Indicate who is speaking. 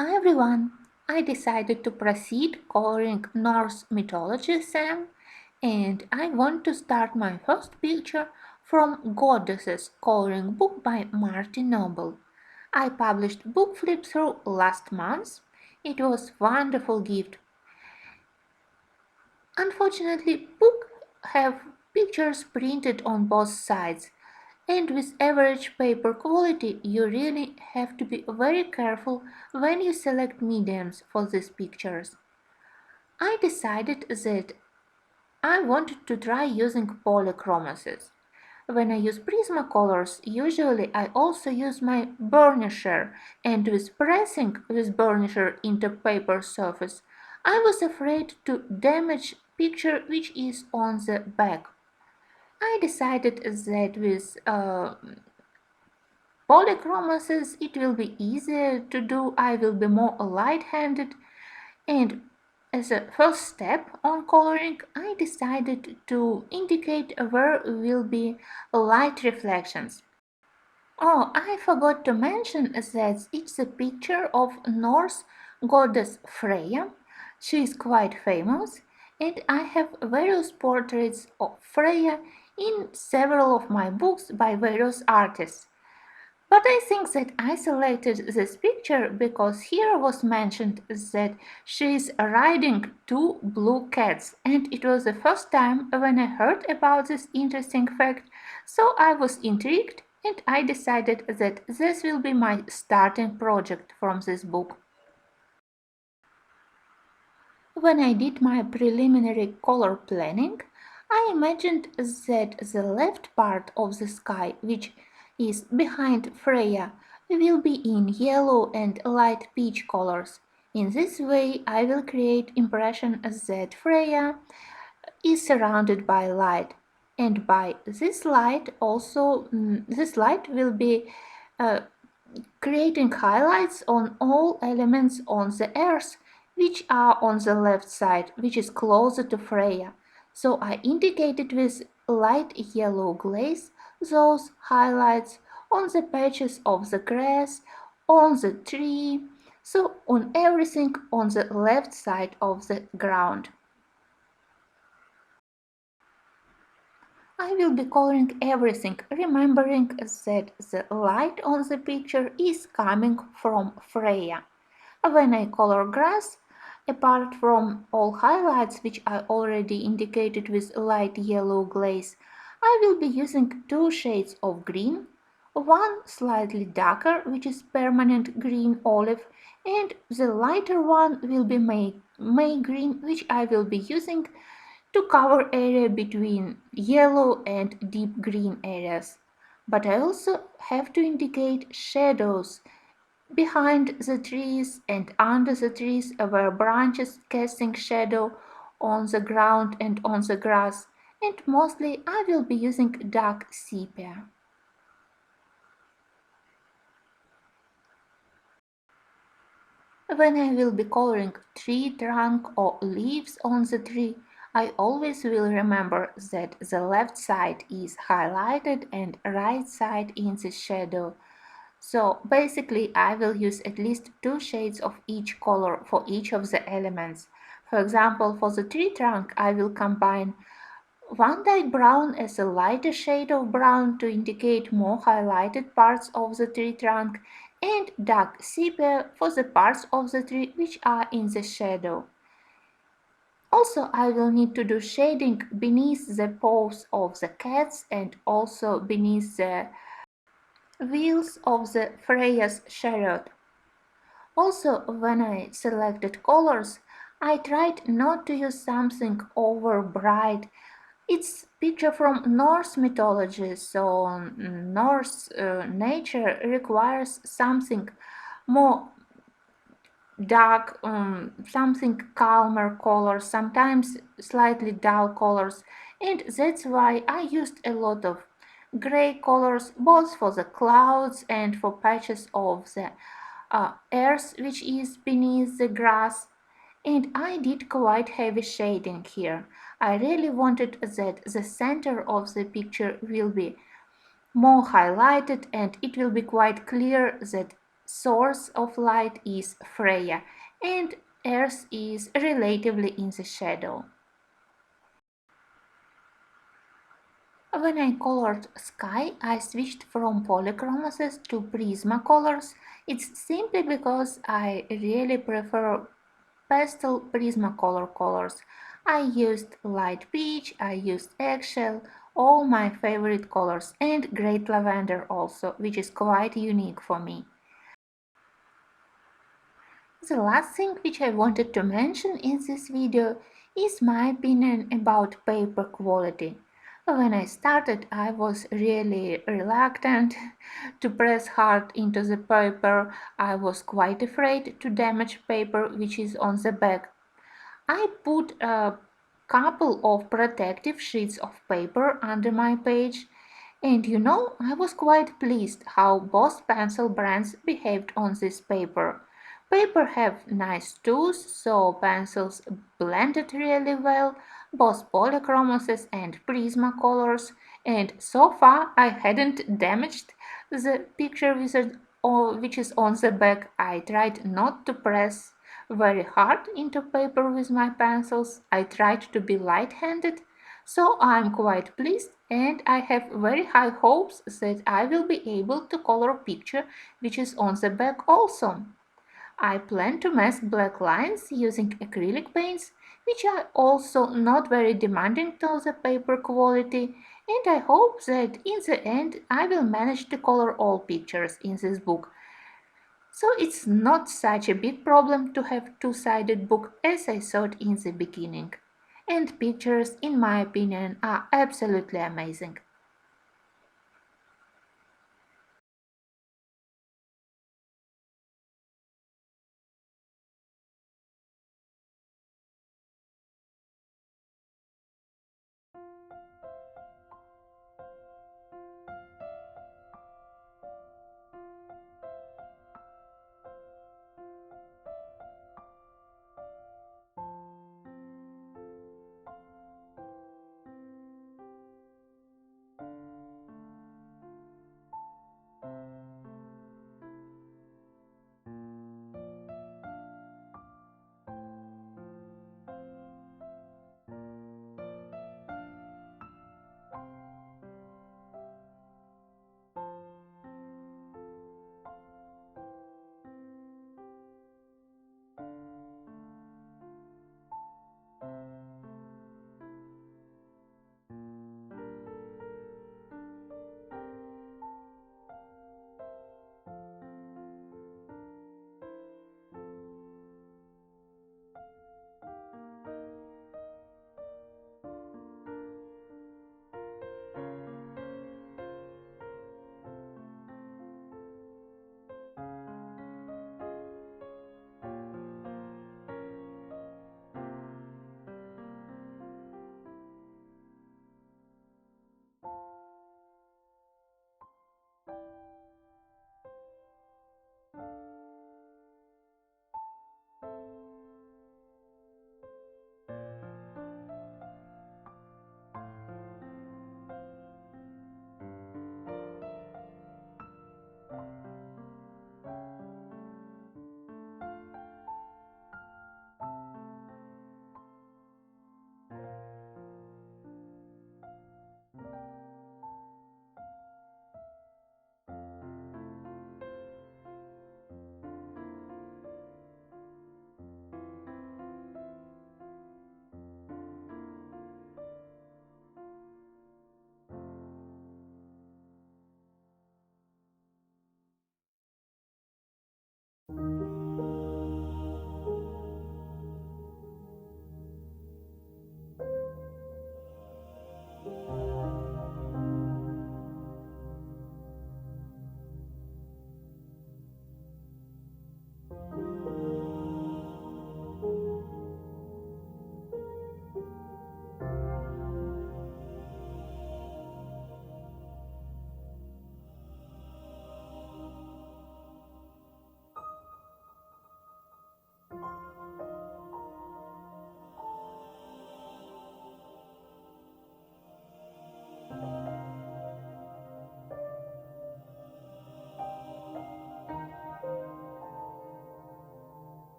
Speaker 1: Hi everyone! I decided to proceed coloring Norse mythology theme, and I want to start my first picture from Goddesses coloring book by Marty Noble. I published book flip through last month. It was wonderful gift. Unfortunately, book have pictures printed on both sides, and with average paper quality you really have to be very careful when you select mediums for these pictures. I decided that I wanted to try using polychromacies. When I use prismacolors, usually I also use my burnisher, and with pressing this burnisher into paper surface, I was afraid to damage picture which is on the back. I decided that with polychromacies it will be easier to do, I will be more light-handed, and as a first step on coloring, I decided to indicate where will be light reflections. Oh, I forgot to mention that it's a picture of Norse goddess Freya. She is quite famous, and I have various portraits of Freya in several of my books by various artists. But I think that I selected this picture because here was mentioned that she is riding two blue cats, and it was the first time when I heard about this interesting fact, so I was intrigued and I decided that this will be my starting project from this book. When I did my preliminary color planning, I imagined that the left part of the sky, which is behind Freya, will be in yellow and light peach colors. In this way, I will create impression that Freya is surrounded by light, and by this light also this light will be uh, creating highlights on all elements on the earth which are on the left side, which is closer to Freya. So I indicated with light yellow glaze those highlights on the patches of the grass, on the tree, so on everything on the left side of the ground. I will be coloring everything, remembering that the light on the picture is coming from Freya. When I color grass, apart from all highlights which I already indicated with light yellow glaze, I will be using two shades of green, one slightly darker which is permanent green olive, and the lighter one will be May green, which I will be using to cover area between yellow and deep green areas. But I also have to indicate shadows behind the trees and under the trees were branches casting shadow on the ground and on the grass, and mostly I will be using dark sepia. When I will be coloring tree trunk or leaves on the tree, I always will remember that the left side is highlighted and right side in the shadow. So basically I will use at least two shades of each color for each of the elements. For example, for the tree trunk I will combine one dyed brown as a lighter shade of brown to indicate more highlighted parts of the tree trunk, and dark sepia for the parts of the tree which are in the shadow. Also, I will need to do shading beneath the paws of the cats and also beneath the wheels of the Freya's chariot. Also, when I selected colors, I tried not to use something over bright. It's picture from Norse mythology, so Norse nature requires something more dark, something calmer colors, sometimes slightly dull colors, and that's why I used a lot of gray colors both for the clouds and for patches of the earth which is beneath the grass, and I did quite heavy shading here. I really wanted that the center of the picture will be more highlighted and it will be quite clear that source of light is FREYJA, and Earth is relatively in the shadow. When I colored sky, I switched from polychromases to prismacolors. It's simply because I really prefer pastel prismacolor colors. I used light peach, I used eggshell, all my favorite colors, and great lavender also, which is quite unique for me. The last thing which I wanted to mention in this video is my opinion about paper quality. When I started, I was really reluctant to press hard into the paper. I was quite afraid to damage paper which is on the back. I put a couple of protective sheets of paper under my page, and I was quite pleased how both pencil brands behaved on this paper. Paper have nice tools, so pencils blended really well, both polychromoses and prismacolors, and so far I hadn't damaged the picture wizard which is on the back. I tried not to press very hard into paper with my pencils. I tried to be light-handed, so I'm quite pleased and I have very high hopes that I will be able to color a picture which is on the back also. I plan to mask black lines using acrylic paints, which are also not very demanding to the paper quality, and I hope that in the end I will manage to color all pictures in this book. So it's not such a big problem to have two-sided book as I thought in the beginning. And pictures, in my opinion, are absolutely amazing.